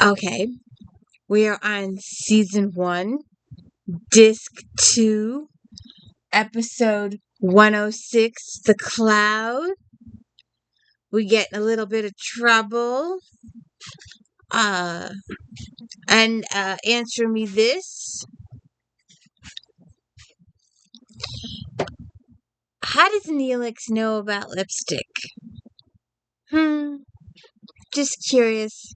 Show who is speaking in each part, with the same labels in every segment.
Speaker 1: Okay, we are on season 1, disc 2, episode 106, The Cloud. We get in a little bit of trouble. And answer me this. How does Neelix know about lipstick? Just curious.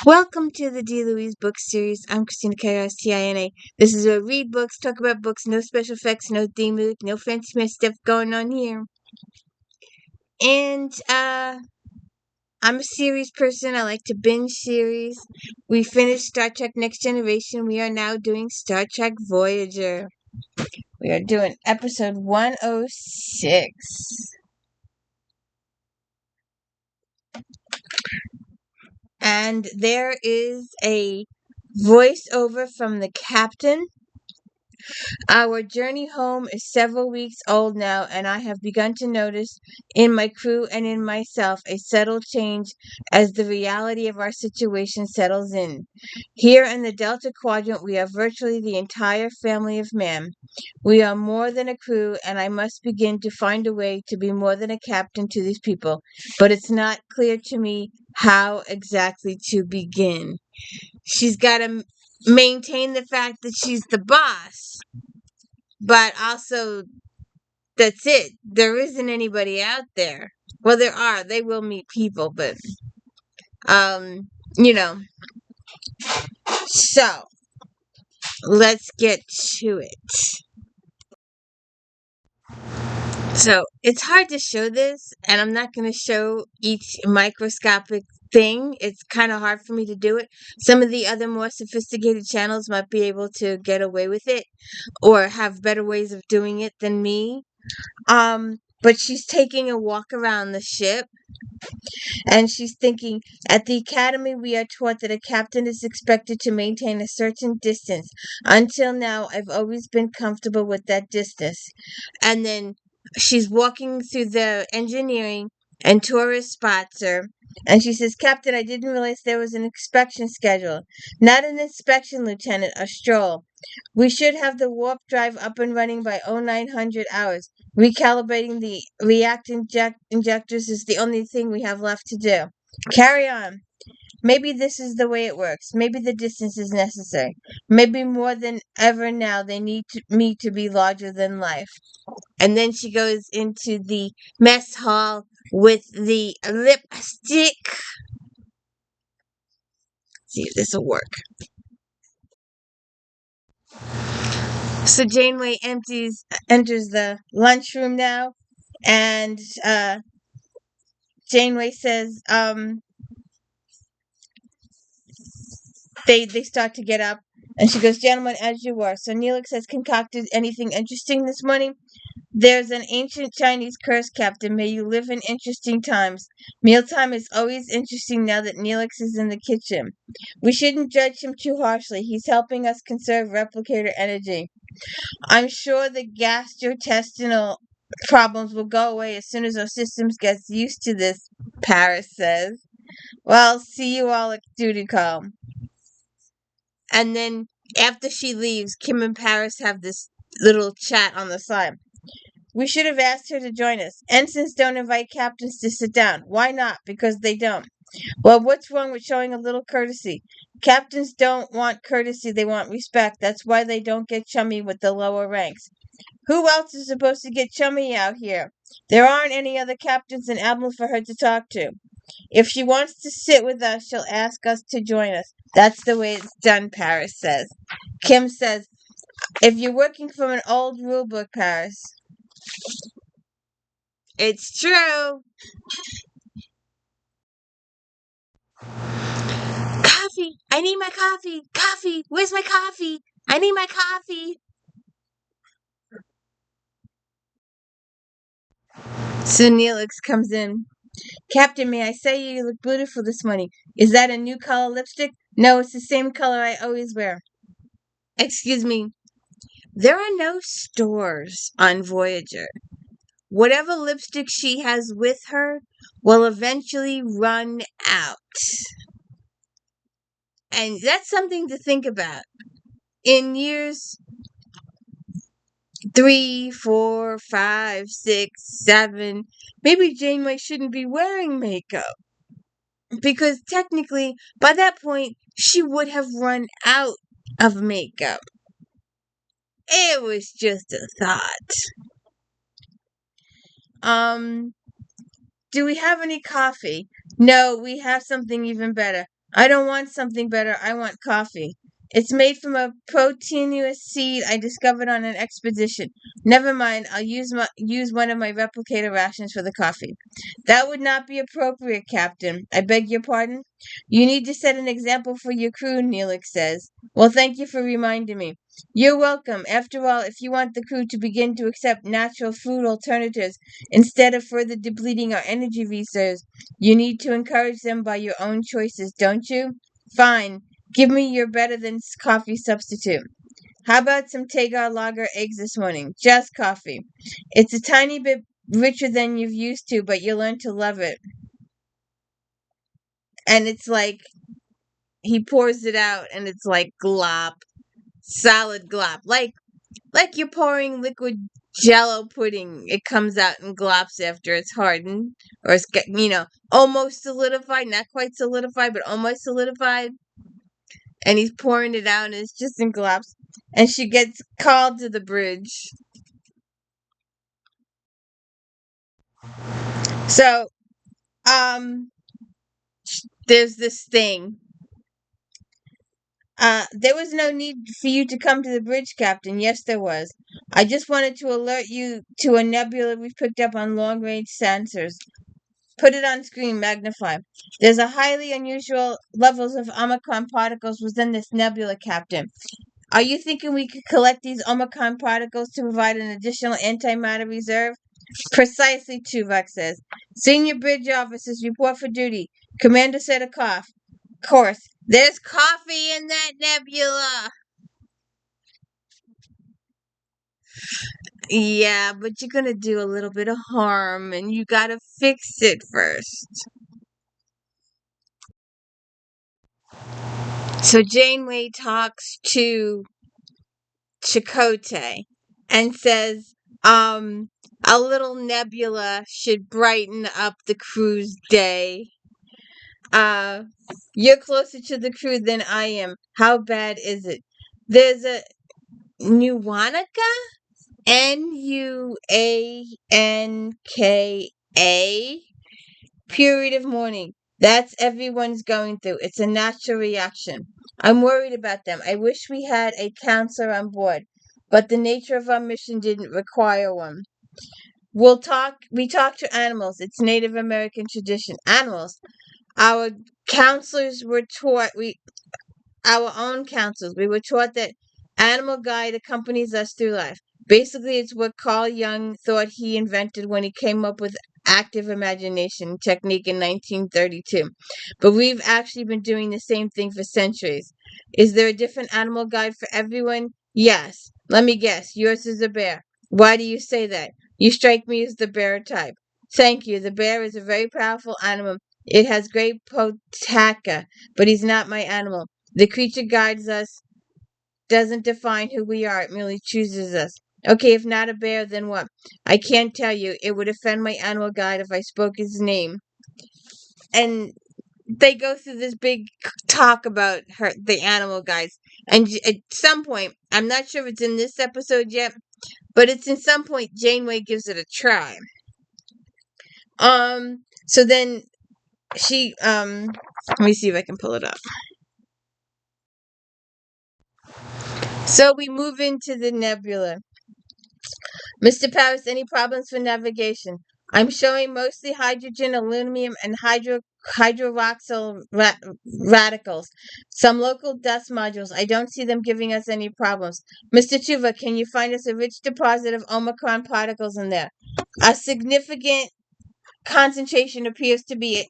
Speaker 1: Welcome to the D. Louise book series. I'm Christina K-R-S-T-I-N-A. This is where we read books, talk about books, no special effects, no theme music, no fancy man stuff going on here. And I'm a series person. I like to binge series. We finished Star Trek Next Generation. We are now doing Star Trek Voyager. We are doing episode 106. And there is a voiceover from the captain. Our journey home is several weeks old now, and I have begun to notice in my crew and in myself a subtle change as the reality of our situation settles in. Here in the Delta Quadrant, we are virtually the entire family of man. We are more than a crew, and I must begin to find a way to be more than a captain to these people, but it's not clear to me how exactly to begin. She's got to maintain the fact that she's the boss, but also that's it. There isn't anybody out there. Well, there are. They will meet people, but you know. So let's get to it. So it's hard to show this, and I'm not going to show each microscopic thing. It's kind of hard for me to do it. Some of the other more sophisticated channels might be able to get away with it or have better ways of doing it than me. But she's taking a walk around the ship, and she's thinking, at the academy we are taught that a captain is expected to maintain a certain distance. Until now, I've always been comfortable with that distance. And then she's walking through the engineering, and Torres spots her. And she says, Captain, I didn't realize there was an inspection schedule. Not an inspection, Lieutenant, a stroll. We should have the warp drive up and running by 0900 hours. Recalibrating the react injectors is the only thing we have left to do. Carry on. Maybe this is the way it works. Maybe the distance is necessary. Maybe more than ever now they need me to be larger than life. And then she goes into the mess hall with the lipstick. See if this will work. So Janeway enters the lunchroom now, and Janeway says, they start to get up, and she goes, Gentlemen, as you were. So Neelix has concocted anything interesting this morning? There's an ancient Chinese curse, Captain. May you live in interesting times. Mealtime is always interesting now that Neelix is in the kitchen. We shouldn't judge him too harshly. He's helping us conserve replicator energy. I'm sure the gastrointestinal problems will go away as soon as our systems get used to this, Paris says. Well, see you all at duty call. And then after she leaves, Kim and Paris have this little chat on the side. We should have asked her to join us. Ensigns don't invite captains to sit down. Why not? Because they don't. Well, what's wrong with showing a little courtesy? Captains don't want courtesy, they want respect. That's why they don't get chummy with the lower ranks. Who else is supposed to get chummy out here? There aren't any other captains and admirals for her to talk to. If she wants to sit with us, she'll ask us to join us. That's the way it's done, Paris says. Kim says, if you're working from an old rule book, Paris. It's true. Coffee! I need my coffee! Coffee! Where's my coffee? I need my coffee! So Neelix comes in. Captain, may I say you look beautiful this morning? Is that a new color lipstick? No, it's the same color I always wear. Excuse me. There are no stores on Voyager. Whatever lipstick she has with her will eventually run out. And that's something to think about. In years 3, 4, 5, 6, 7, maybe Janeway shouldn't be wearing makeup. Because technically, by that point, she would have run out of makeup. It was just a thought. Do we have any coffee? No, we have something even better. I don't want something better. I want coffee. It's made from a proteinous seed I discovered on an expedition. Never mind. I'll use one of my replicator rations for the coffee. That would not be appropriate, Captain. I beg your pardon? You need to set an example for your crew, Neelix says. Well, thank you for reminding me. You're welcome. After all, if you want the crew to begin to accept natural food alternatives instead of further depleting our energy reserves, you need to encourage them by your own choices, don't you? Fine. Give me your better than coffee substitute. How about some Tagar lager eggs this morning? Just coffee. It's a tiny bit richer than you've used to, but you'll learn to love it. And it's like he pours it out and it's like glop. Solid glop. Like you're pouring liquid Jello pudding. It comes out and glops after it's hardened, or it's almost solidified, not quite solidified, but almost solidified. And he's pouring it out, and it's just in glops. And she gets called to the bridge. So, there's this thing. There was no need for you to come to the bridge, Captain. Yes, there was. I just wanted to alert you to a nebula we've picked up on long-range sensors. Put it on screen, magnify. There's a highly unusual levels of Omicron particles within this nebula, Captain. Are you thinking we could collect these Omicron particles to provide an additional antimatter reserve? Precisely, Tuvok says. Senior bridge officers report for duty. Commander said a cough. Course. There's coffee in that nebula. Yeah, but you're gonna do a little bit of harm, and you gotta fix it first. So Janeway talks to Chakotay and says, a little nebula should brighten up the crew's day. You're closer to the crew than I am. How bad is it? There's a Nuanka? Nuanka period of mourning. That's everyone's going through. It's a natural reaction. I'm worried about them. I wish we had a counselor on board, but the nature of our mission didn't require one. We talk to animals. It's Native American tradition. Animals. Our counselors were taught our own counselors. We were taught that animal guide accompanies us through life. Basically, it's what Carl Jung thought he invented when he came up with active imagination technique in 1932. But we've actually been doing the same thing for centuries. Is there a different animal guide for everyone? Yes. Let me guess. Yours is a bear. Why do you say that? You strike me as the bear type. Thank you. The bear is a very powerful animal. It has great potaka, but he's not my animal. The creature guides us, doesn't define who we are, it merely chooses us. Okay, if not a bear, then what? I can't tell you. It would offend my animal guide if I spoke his name. And they go through this big talk about the animal guides. And at some point, I'm not sure if it's in this episode yet, but it's in some point Janeway gives it a try. So then she let me see if I can pull it up. So we move into the nebula. Mr. Paris, any problems for navigation? I'm showing mostly hydrogen, aluminum, and hydroxyl radicals. Some local dust modules. I don't see them giving us any problems. Mr. Tuva, can you find us a rich deposit of Omicron particles in there? A significant concentration appears to be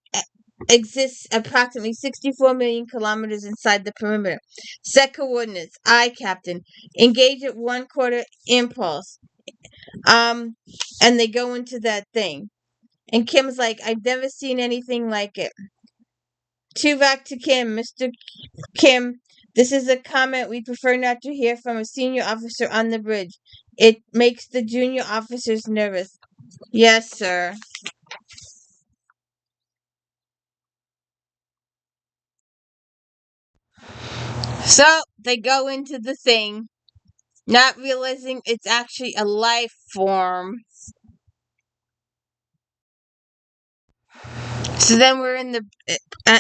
Speaker 1: exists approximately 64 million kilometers inside the perimeter. Set coordinates. Aye, Captain. Engage at 1/4 impulse. And they go into that thing. And Kim's like, I've never seen anything like it. Tuvok to Kim. Mr. Kim, this is a comment we prefer not to hear from a senior officer on the bridge. It makes the junior officers nervous. Yes, sir. So they go into the thing, not realizing it's actually a life form. So then we're in the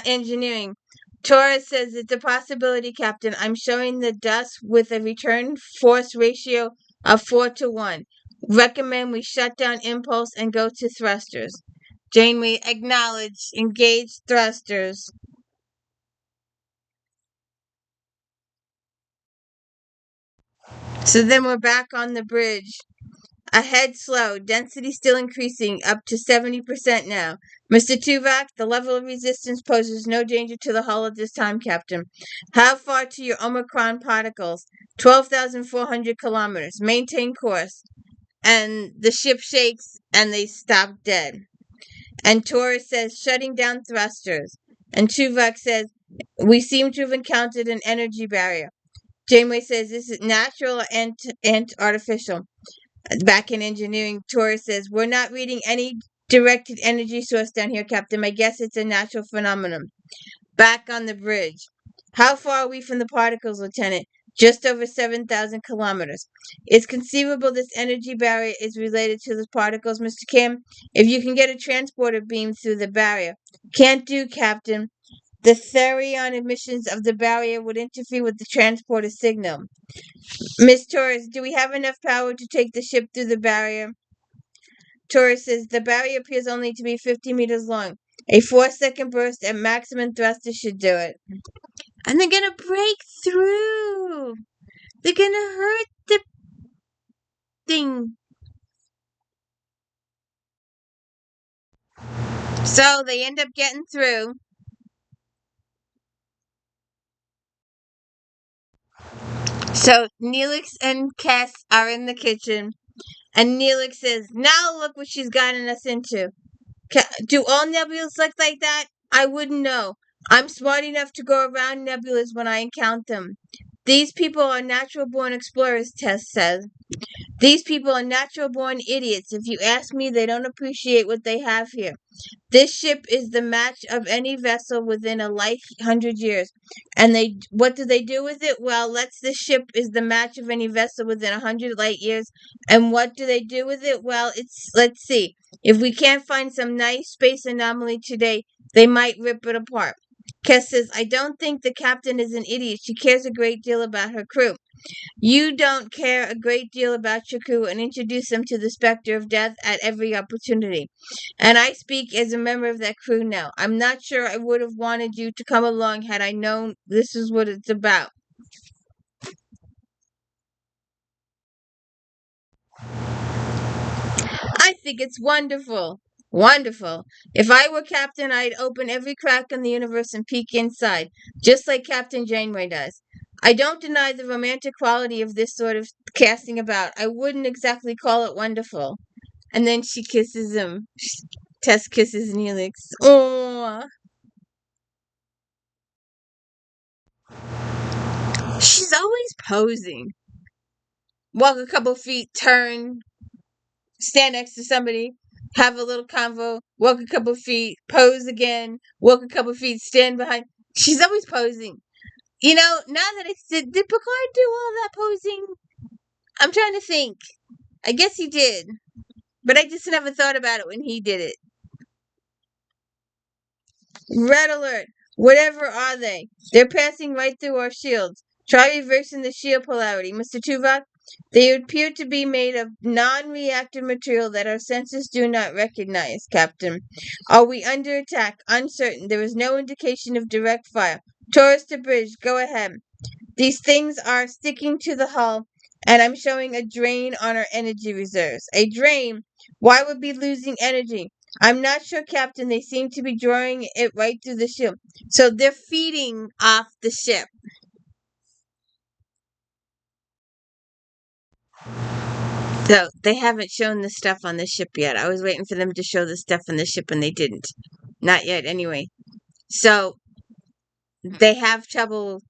Speaker 1: engineering. Torres says it's a possibility, Captain. I'm showing the dust with a return force ratio of 4-1. Recommend we shut down impulse and go to thrusters. Janeway, acknowledge. Engage thrusters. So then we're back on the bridge. Ahead slow, density still increasing, up to 70% now. Mr. Tuvok, the level of resistance poses no danger to the hull at this time, Captain. How far to your Omicron particles? 12,400 kilometers. Maintain course. And the ship shakes and they stop dead. And Torres says, shutting down thrusters. And Tuvok says, we seem to have encountered an energy barrier. Janeway says, this is natural and artificial. Back in engineering, Torres says, we're not reading any directed energy source down here, Captain. I guess it's a natural phenomenon. Back on the bridge. How far are we from the particles, Lieutenant? Just over 7,000 kilometers. It's conceivable this energy barrier is related to the particles, Mr. Kim. If you can get a transporter beam through the barrier. Can't do, Captain. The therion emissions of the barrier would interfere with the transporter signal. Miss Torres, do we have enough power to take the ship through the barrier? Torres says the barrier appears only to be 50 meters long. A 4-second burst at maximum thruster should do it. And they're gonna break through. They're gonna hurt the thing. So they end up getting through. So Neelix and Cass are in the kitchen. And Neelix says, now look what she's gotten us into. Do all nebulas look like that? I wouldn't know. I'm smart enough to go around nebulas when I encounter them. These people are natural-born explorers, Tess says. These people are natural-born idiots. If you ask me, they don't appreciate what they have here. This ship is the match of any vessel within a light 100 years. And what do they do with it? Well, this ship is the match of any vessel within 100 light years. And what do they do with it? Well, let's see. If we can't find some nice space anomaly today, they might rip it apart. Kess says, I don't think the captain is an idiot. She cares a great deal about her crew. You don't care a great deal about your crew and introduce them to the specter of death at every opportunity. And I speak as a member of that crew now. I'm not sure I would have wanted you to come along had I known this is what it's about. I think it's wonderful. Wonderful. If I were captain, I'd open every crack in the universe and peek inside, just like Captain Janeway does. I don't deny the romantic quality of this sort of casting about. I wouldn't exactly call it wonderful. And then she kisses him. Tess kisses Neelix. Oh, she's always posing. Walk a couple feet, turn, stand next to somebody, have a little convo, walk a couple feet, pose again, walk a couple feet, stand behind. She's always posing. You know, now that I said, did Picard do all that posing? I'm trying to think. I guess he did. But I just never thought about it when he did it. Red alert. Whatever are they? They're passing right through our shields. Try reversing the shield polarity. Mr. Tuvok, they appear to be made of non-reactive material that our senses do not recognize, Captain. Are we under attack? Uncertain. There is no indication of direct fire. Taurus to bridge. Go ahead. These things are sticking to the hull, and I'm showing a drain on our energy reserves. A drain? Why would we be losing energy? I'm not sure, Captain. They seem to be drawing it right through the ship. So they're feeding off the ship. So they haven't shown the stuff on the ship yet. I was waiting for them to show the stuff on the ship and they didn't. Not yet, anyway. So they have trouble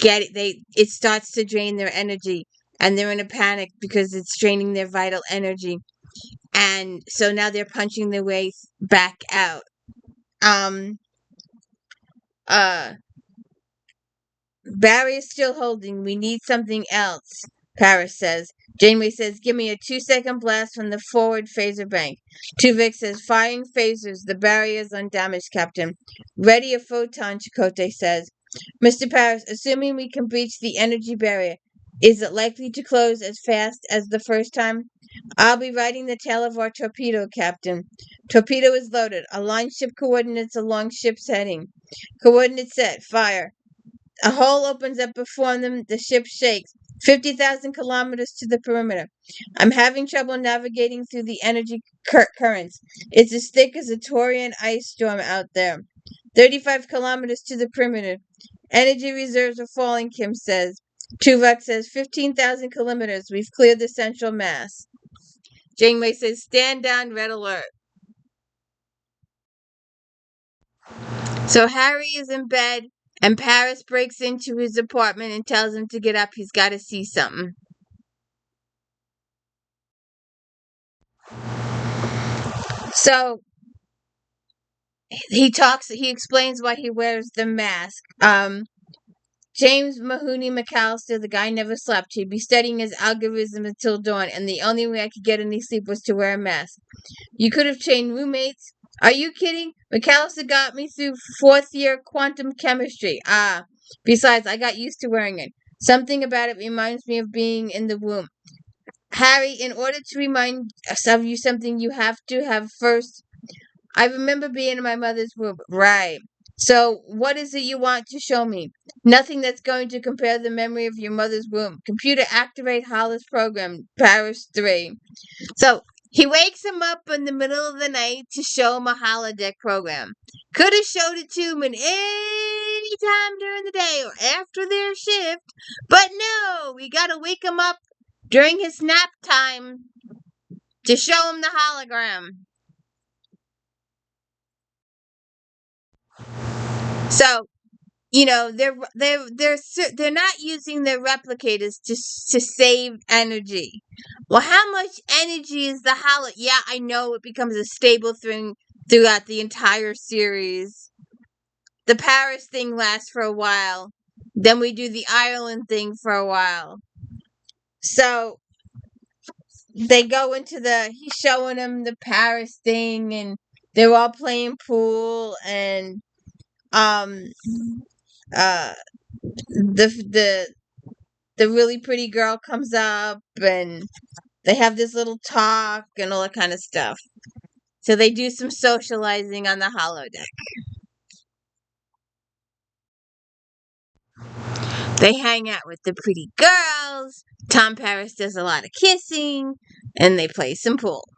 Speaker 1: it starts to drain their energy, and they're in a panic because it's draining their vital energy. And so now they're punching their way back out. Um uh Barry is still holding. We need something else, Paris says. Janeway says, give me a 2-second blast from the forward phaser bank. Tuvok says, firing phasers. The barrier is undamaged, Captain. Ready a photon, Chakotay says. Mr. Paris, assuming we can breach the energy barrier, is it likely to close as fast as the first time? I'll be riding the tail of our torpedo, Captain. Torpedo is loaded. Align ship coordinates along ship's heading. Coordinates set. Fire. A hole opens up before them. The ship shakes. 50,000 kilometers to the perimeter. I'm having trouble navigating through the energy currents. It's as thick as a Taurian ice storm out there. 35 kilometers to the perimeter. Energy reserves are falling, Kim says. Tuvok says 15,000 kilometers. We've cleared the central mass. Janeway says, stand down, red alert. So Harry is in bed, and Paris breaks into his apartment and tells him to get up. He's got to see something. So he explains why he wears the mask. James Mahoney McAllister, the guy never slept. He'd be studying his algorithm until dawn, and the only way I could get any sleep was to wear a mask. You could have chained roommates. Are you kidding? McAllister got me through 4th year quantum chemistry. Besides, I got used to wearing it. Something about it reminds me of being in the womb. Harry, in order to remind of you something you have to have first. I remember being in my mother's womb. Right. So, what is it you want to show me? Nothing that's going to compare the memory of your mother's womb. Computer activate Hollis program, Paris 3. So, he wakes him up in the middle of the night to show him a holodeck program. Could have showed it to him at any time during the day or after their shift, but no, we gotta wake him up during his nap time to show him the hologram. So, they're not using their replicators to save energy. Well, how much energy is the holo? Yeah, I know it becomes a stable thing throughout the entire series. The Paris thing lasts for a while. Then we do the Ireland thing for a while. So they go into he's showing them the Paris thing, and they're all playing pool, and uh the really pretty girl comes up, and they have this little talk and all that kind of stuff. So they do some socializing on the holodeck. They hang out with the pretty girls. Tom Paris does a lot of kissing, and they play some pool.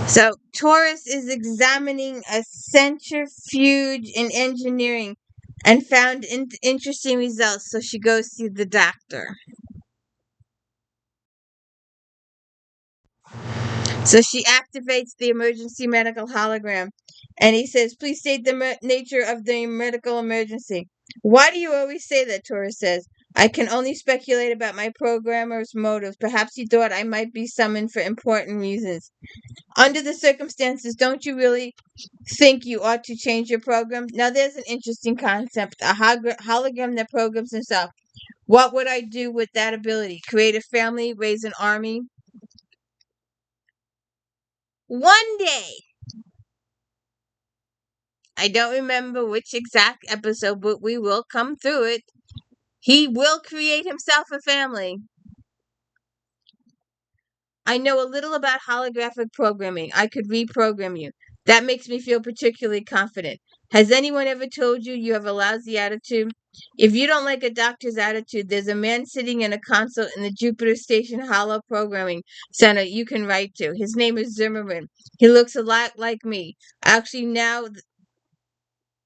Speaker 1: So Taurus is examining a centrifuge in engineering and found interesting results, so she goes to the doctor. So she activates the emergency medical hologram, and he says, please state the nature of the medical emergency. Why do you always say that, Taurus says. I can only speculate about my programmer's motives. Perhaps he thought I might be summoned for important reasons. Under the circumstances, don't you really think you ought to change your program? Now, there's an interesting concept, a hologram that programs himself. What would I do with that ability? Create a family, raise an army? One day, I don't remember which exact episode, but we will come through it. He will create himself a family. I know a little about holographic programming. I could reprogram you. That makes me feel particularly confident. Has anyone ever told you you have a lousy attitude? If you don't like a doctor's attitude, there's a man sitting in a console in the Jupiter Station Holo Programming Center you can write to. His name is Zimmerman. He looks a lot like me. Actually, now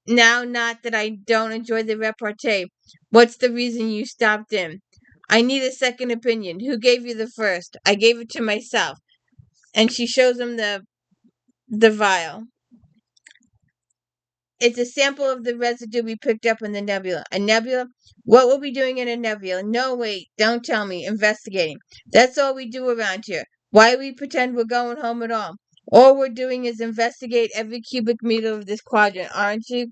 Speaker 1: not that I don't enjoy the repartee. What's the reason you stopped in? I need a second opinion. Who gave you the first? I gave it to myself. And she shows him the the vial. It's a sample of the residue we picked up in the nebula. A nebula? What were we doing in a nebula? No, wait, don't tell me. Investigating. That's all we do around here. Why we pretend we're going home at all? All we're doing is investigate every cubic meter of this quadrant, aren't you?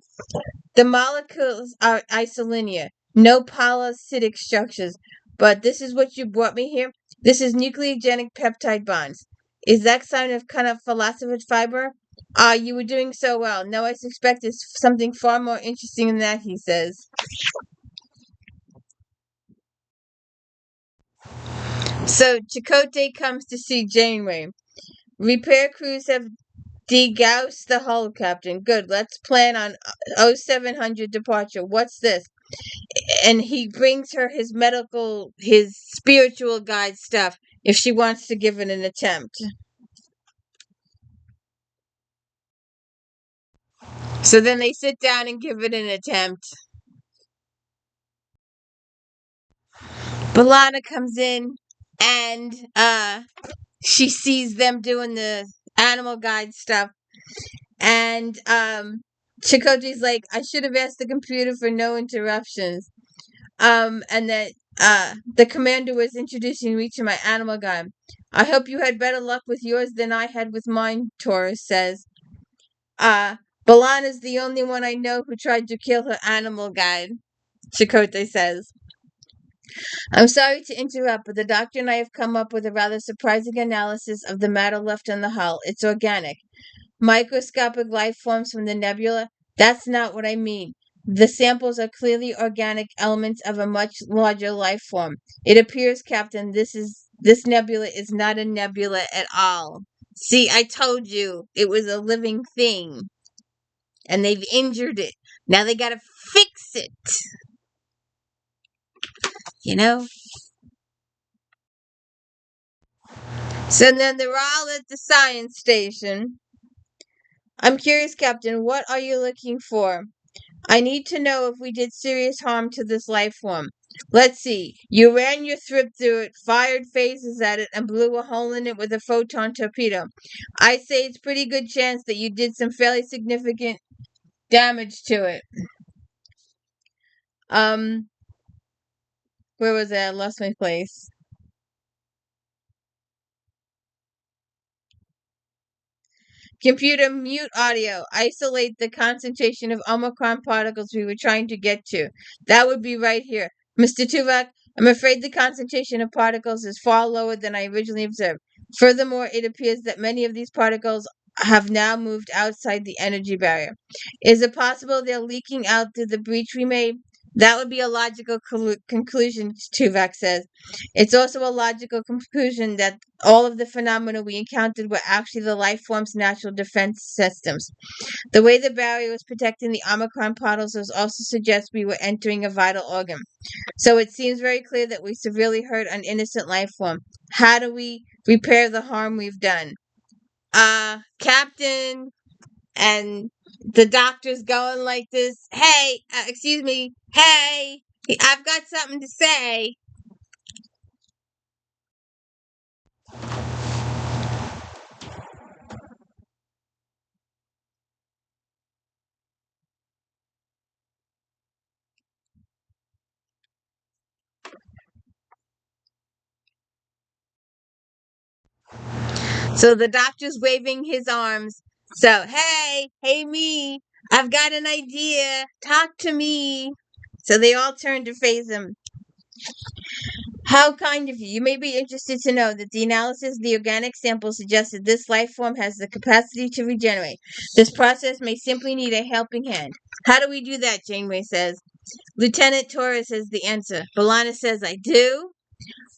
Speaker 1: The molecules are isolinear, no polycytic structures. But this is what you brought me here? This is nucleogenic peptide bonds. Is that sign of kind of philosophic fiber? Ah, you were doing so well. No, I suspect it's something far more interesting than that, he says. So Chakotay comes to see Janeway. Repair crews have degaussed the hull, Captain. Good, let's plan on 0700 departure. What's this? And he brings her his spiritual guide stuff if she wants to give it an attempt. So then they sit down and give it an attempt. B'Elanna comes in and she sees them doing the animal guide stuff. And Chakotay's like, I should have asked the computer for no interruptions. And that the commander was introducing me to my animal guide. I hope you had better luck with yours than I had with mine, Taurus says. B'Elanna's the only one I know who tried to kill her animal guide, Chakotay says. I'm sorry to interrupt, but the doctor and I have come up with a rather surprising analysis of the matter left in the hull. It's organic. Microscopic life forms from the nebula? That's not what I mean. The samples are clearly organic elements of a much larger life form. It appears, Captain, this nebula is not a nebula at all. See, I told you it was a living thing. And they've injured it. Now they gotta fix it. You know? So then they're all at the science station. I'm curious, Captain, what are you looking for? I need to know if we did serious harm to this life form. Let's see. You ran your thrip through it, fired phases at it, and blew a hole in it with a photon torpedo. I say it's pretty good chance that you did some fairly significant damage to it. Where was that? I lost my place. Computer, mute audio. Isolate the concentration of Omicron particles we were trying to get to. That would be right here. Mr. Tuvok, I'm afraid the concentration of particles is far lower than I originally observed. Furthermore, it appears that many of these particles have now moved outside the energy barrier. Is it possible they're leaking out through the breach we made? That would be a logical conclusion, Tuvok says. It's also a logical conclusion that all of the phenomena we encountered were actually the life form's natural defense systems. The way the barrier was protecting the Omicron particles also suggests we were entering a vital organ. So it seems very clear that we severely hurt an innocent life form. How do we repair the harm we've done? Captain, and the doctor's going like this. Hey, excuse me. Hey, I've got something to say. So the doctor's waving his arms. So, hey me, I've got an idea. Talk to me. So they all turn to face him. How kind of you. You may be interested to know that the analysis of the organic sample suggests that this life form has the capacity to regenerate. This process may simply need a helping hand. How do we do that, Janeway says. Lieutenant Torres has the answer. B'Elanna says, I do.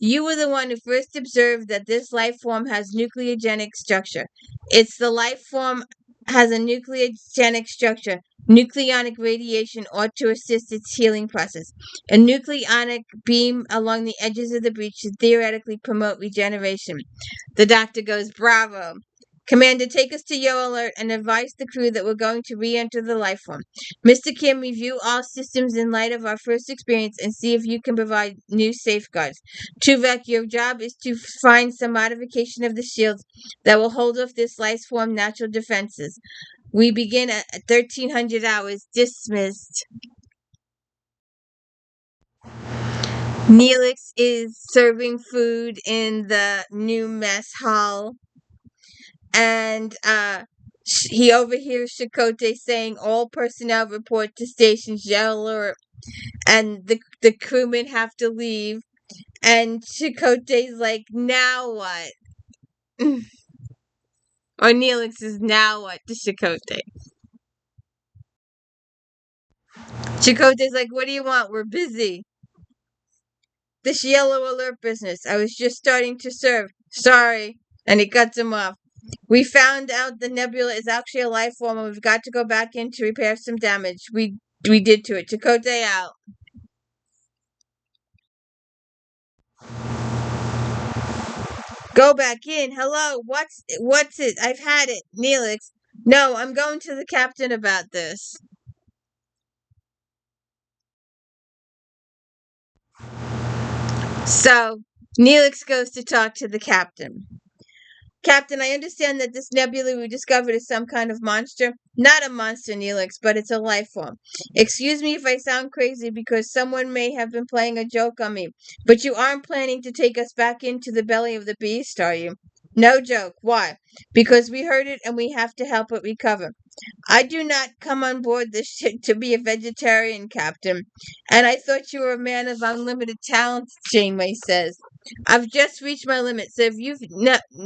Speaker 1: You were the one who first observed that this life form has nucleogenic structure. It's the life form has a nucleogenic structure. Nucleonic radiation ought to assist its healing process. A nucleonic beam along the edges of the breach should theoretically promote regeneration. The doctor goes, bravo. Commander, take us to Yo Alert and advise the crew that we're going to re-enter the life form. Mr. Kim, review all systems in light of our first experience and see if you can provide new safeguards. Tuvek, your job is to find some modification of the shields that will hold off this life form natural defenses. We begin at 1300 hours. Dismissed. Neelix is serving food in the new mess hall, and he overhears Chakotay saying, "All personnel report to stations, yell alert," and the crewmen have to leave. And Chakotay's like, "Now what?" Or Neelix is, "Now what?" to Chakotay. Chakotay's like, "What do you want? We're busy. This yellow alert business. I was just starting to serve. Sorry." And he cuts him off. "We found out the nebula is actually a life form, and we've got to go back in to repair some damage we did to it." Chakotay out. Go back in. Hello, what's it? I've had it. Neelix. No, I'm going to the captain about this. So Neelix goes to talk to the captain. "Captain, I understand that this nebula we discovered is some kind of monster." "Not a monster, Neelix, but it's a life form. Excuse me if I sound crazy because someone may have been playing a joke on me, but you aren't planning to take us back into the belly of the beast, are you?" "No joke. Why?" "Because we heard it and we have to help it recover." "I do not come on board this ship to be a vegetarian, Captain. And I thought you were a man of unlimited talents," Janeway says. "I've just reached my limit, so if you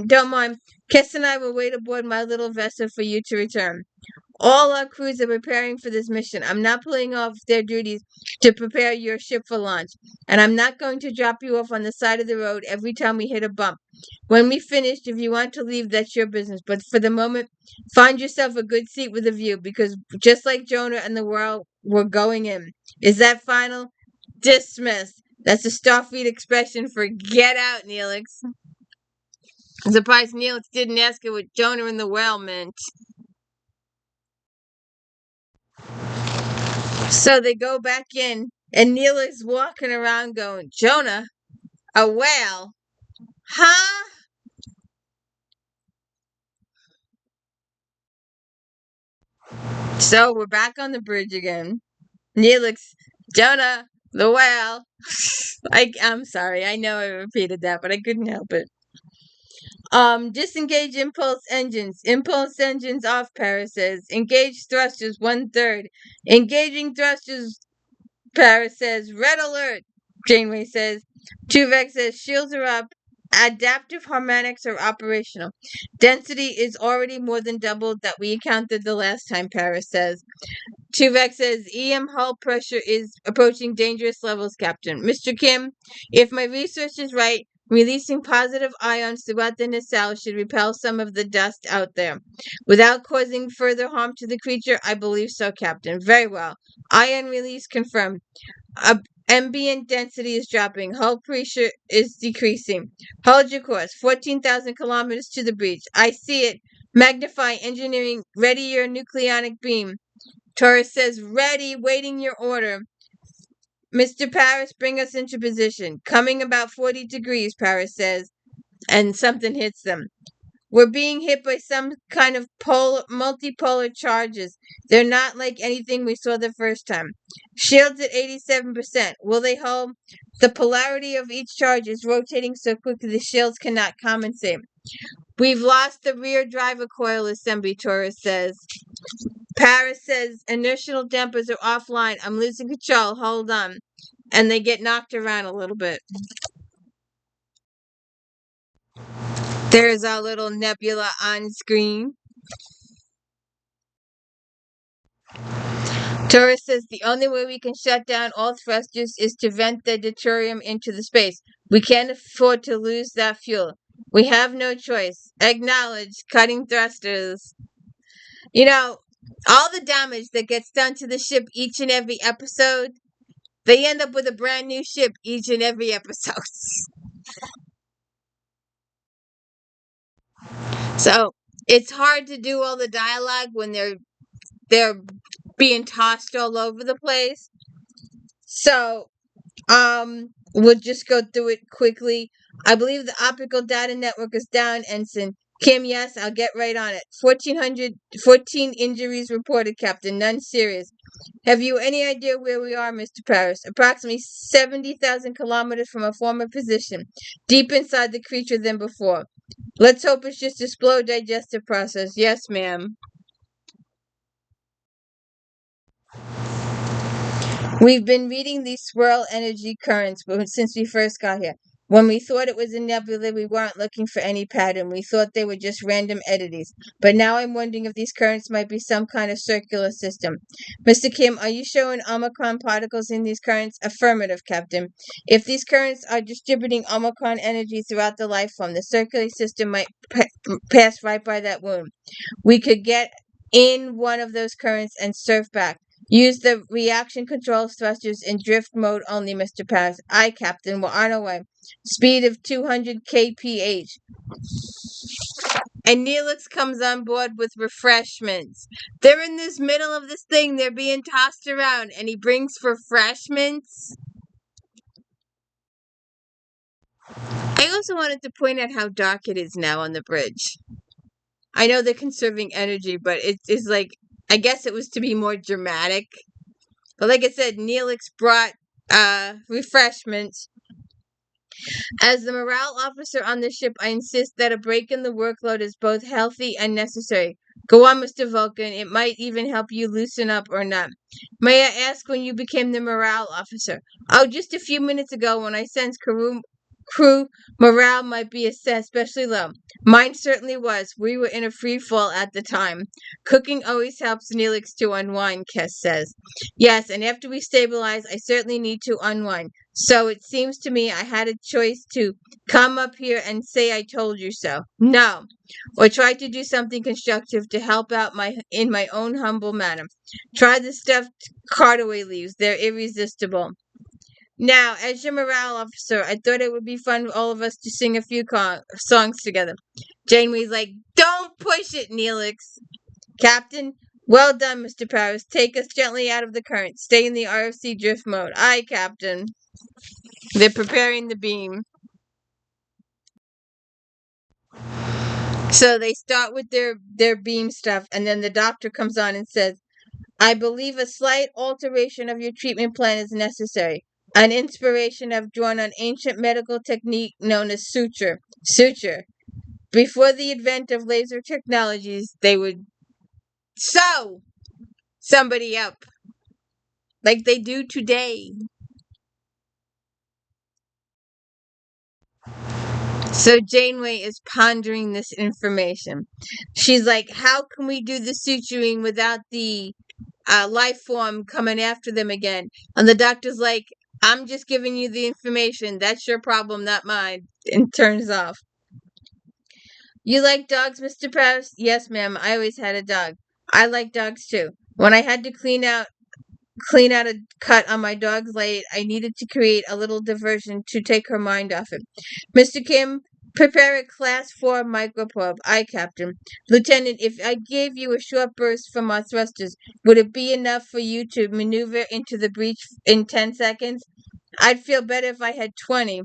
Speaker 1: don't mind, Kiss and I will wait aboard my little vessel for you to return. All our crews are preparing for this mission. I'm not pulling off their duties to prepare your ship for launch. And I'm not going to drop you off on the side of the road every time we hit a bump. When we finish, if you want to leave, that's your business. But for the moment, find yourself a good seat with a view, because just like Jonah and the world, we're going in. Is that final?" Dismissed. That's a Starfleet expression for get out, Neelix. I'm surprised Neelix didn't ask her what Jonah and the whale meant. So they go back in, and Neelix walking around going, "Jonah? A whale? Huh?" So we're back on the bridge again. Neelix, "Jonah, the whale." I'm sorry, I know I repeated that, but I couldn't help it. Disengage impulse engines. Impulse engines off, Paris says. Engage thrusters, 1/3. Engaging thrusters, Paris says. Red alert, Janeway says. Tuvek says shields are up. Adaptive harmonics are operational. Density is already more than doubled that we encountered the last time, Paris says. Tuvek says EM hull pressure is approaching dangerous levels, Captain. Mr. Kim, if my research is right, releasing positive ions throughout the nacelle should repel some of the dust out there. Without causing further harm to the creature, I believe so, Captain. Very well. Ion release confirmed. Ambient density is dropping. Hull pressure is decreasing. Hold your course. 14,000 kilometers to the breach. I see it. Magnify engineering. Ready your nucleonic beam. Taurus says, "Ready, waiting your order." "Mr. Paris, bring us into position." "Coming about 40 degrees, Paris says, and something hits them. "We're being hit by some kind of multipolar charges. They're not like anything we saw the first time. Shields at 87%. Will they hold?" "The polarity of each charge is rotating so quickly the shields cannot compensate." "We've lost the rear driver coil assembly," Taurus says. Paris says, "Inertial dampers are offline. I'm losing control. Hold on." And they get knocked around a little bit. There's our little nebula on screen. Taurus says, "The only way we can shut down all thrusters is to vent the deuterium into the space. We can't afford to lose that fuel. We have no choice. Acknowledge cutting thrusters." You know, all the damage that gets done to the ship each and every episode, they end up with a brand new ship each and every episode. So it's hard to do all the dialogue when they're being tossed all over the place. So, we'll just go through it quickly. I believe the optical data network is down, Ensign. Kim, yes, I'll get right on it. 14 injuries reported, Captain. None serious. Have you any idea where we are, Mr. Paris? Approximately 70,000 kilometers from a former position, deep inside the creature than before. Let's hope it's just a slow digestive process. Yes, ma'am. We've been reading these swirl energy currents since we first got here. When we thought it was a nebula, we weren't looking for any pattern. We thought they were just random entities. But now I'm wondering if these currents might be some kind of circular system. Mr. Kim, are you showing Omicron particles in these currents? Affirmative, Captain. If these currents are distributing Omicron energy throughout the life form, the circular system might pass right by that wound. We could get in one of those currents and surf back. Use the reaction control thrusters in drift mode only, Mr. Paris. Aye, Captain. We're on our way. Speed of 200 kph. And Neelix comes on board with refreshments. They're in this middle of this thing. They're being tossed around, and he brings refreshments. I also wanted to point out how dark it is now on the bridge. I know they're conserving energy, but it's like, I guess it was to be more dramatic. But like I said, Neelix brought refreshments. As the morale officer on the ship, I insist that a break in the workload is both healthy and necessary. Go on, Mr. Vulcan. It might even help you loosen up or not. May I ask when you became the morale officer? Oh, just a few minutes ago when I sensed crew morale might be especially low. Mine certainly was. We were in a free fall at the time. Cooking always helps Neelix to unwind, Kess says. Yes, and after we stabilize, I certainly need to unwind. So it seems to me I had a choice to come up here and say I told you so. No. Or try to do something constructive to help out in my own humble manner. Try the stuffed cardaway leaves. They're irresistible. Now, as your morale officer, I thought it would be fun for all of us to sing a few songs together. Janeway's like, don't push it, Neelix. Captain, well done, Mr. Paris. Take us gently out of the current. Stay in the RFC drift mode. Aye, Captain. They're preparing the beam. So they start with their beam stuff, and then the doctor comes on and says, I believe a slight alteration of your treatment plan is necessary. An inspiration I've drawn on ancient medical technique known as suture. Suture. Before the advent of laser technologies, they would sew somebody up like they do today. So Janeway is pondering this information. She's like, how can we do the suturing without the life form coming after them again? And the doctor's like, I'm just giving you the information. That's your problem, not mine. And turns off. You like dogs, Mr. Paris? Yes, ma'am. I always had a dog. I like dogs too. When I had to clean out a cut on my dog's leg, I needed to create a little diversion to take her mind off it. Mr. Kim, prepare a Class 4 microprobe. Aye, Captain. Lieutenant, if I gave you a short burst from our thrusters, would it be enough for you to maneuver into the breach in 10 seconds? I'd feel better if I had 20.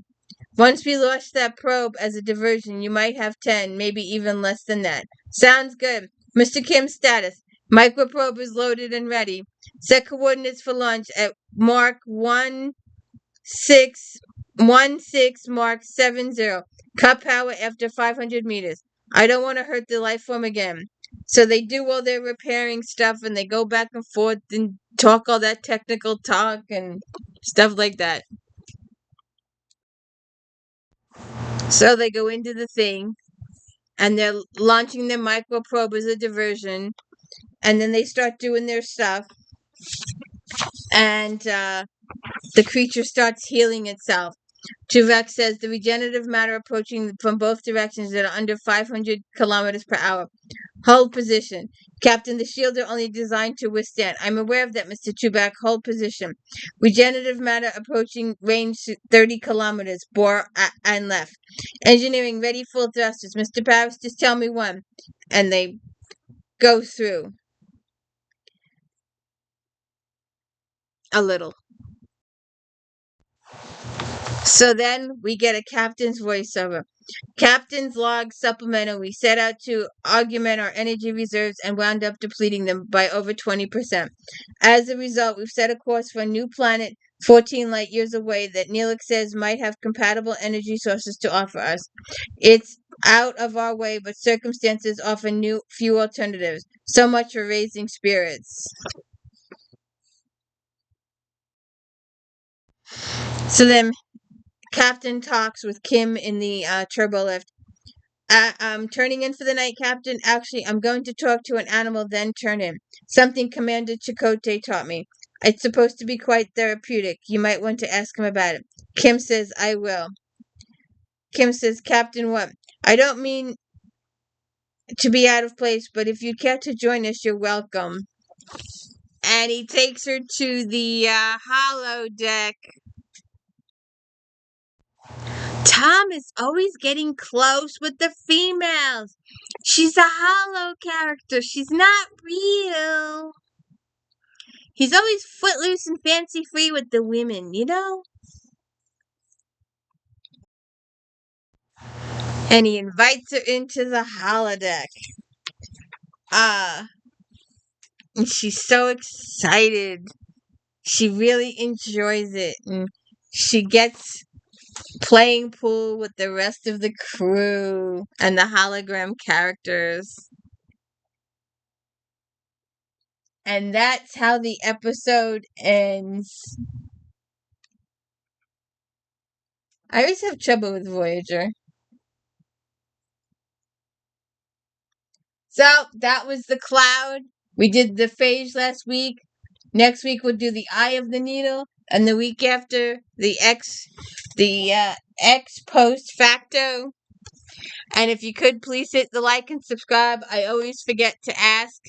Speaker 1: Once we launch that probe as a diversion, you might have 10, maybe even less than that. Sounds good. Mr. Kim's status. Microprobe is loaded and ready. Set coordinates for launch at Mark 1616 Mark 70. Cut power after 500 meters. I don't want to hurt the life form again. So they do all their repairing stuff and they go back and forth and talk all that technical talk and stuff like that. So they go into the thing and they're launching their microprobe as a diversion. And then they start doing their stuff. And the creature starts healing itself. Tuvok says the regenerative matter approaching from both directions at under 500 kilometers per hour. Hold position. Captain, the shields are only designed to withstand. I'm aware of that, Mr. Tuvok. Hold position. Regenerative matter approaching range 30 kilometers. Bore and left. Engineering ready, full thrusters. Mr. Paris, just tell me when. And they go through a little. So then we get a captain's voiceover. Captain's log supplemental. We set out to augment our energy reserves and wound up depleting them by over 20%. As a result, we've set a course for a new planet 14 light years away that Neelix says might have compatible energy sources to offer us. It's out of our way, but circumstances offer few alternatives. So much for raising spirits. So then Captain talks with Kim in the turbo lift. I'm turning in for the night, Captain. Actually, I'm going to talk to an animal, then turn in. Something Commander Chakotay taught me. It's supposed to be quite therapeutic. You might want to ask him about it. Kim says, I will. Kim says, Captain, what? I don't mean to be out of place, but if you'd care to join us, you're welcome. And he takes her to the holodeck. Tom is always getting close with the females. She's a hollow character. She's not real. He's always footloose and fancy-free with the women, you know? And he invites her into the holodeck. And she's so excited. She really enjoys it. And she gets playing pool with the rest of the crew and the hologram characters. And that's how the episode ends. I always have trouble with Voyager. So, that was the Cloud. We did the Phage last week. Next week we'll do the Eye of the Needle. And the week after, the X post facto. And if you could, please hit the like and subscribe. I always forget to ask,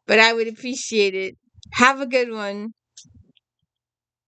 Speaker 1: but I would appreciate it. Have a good one.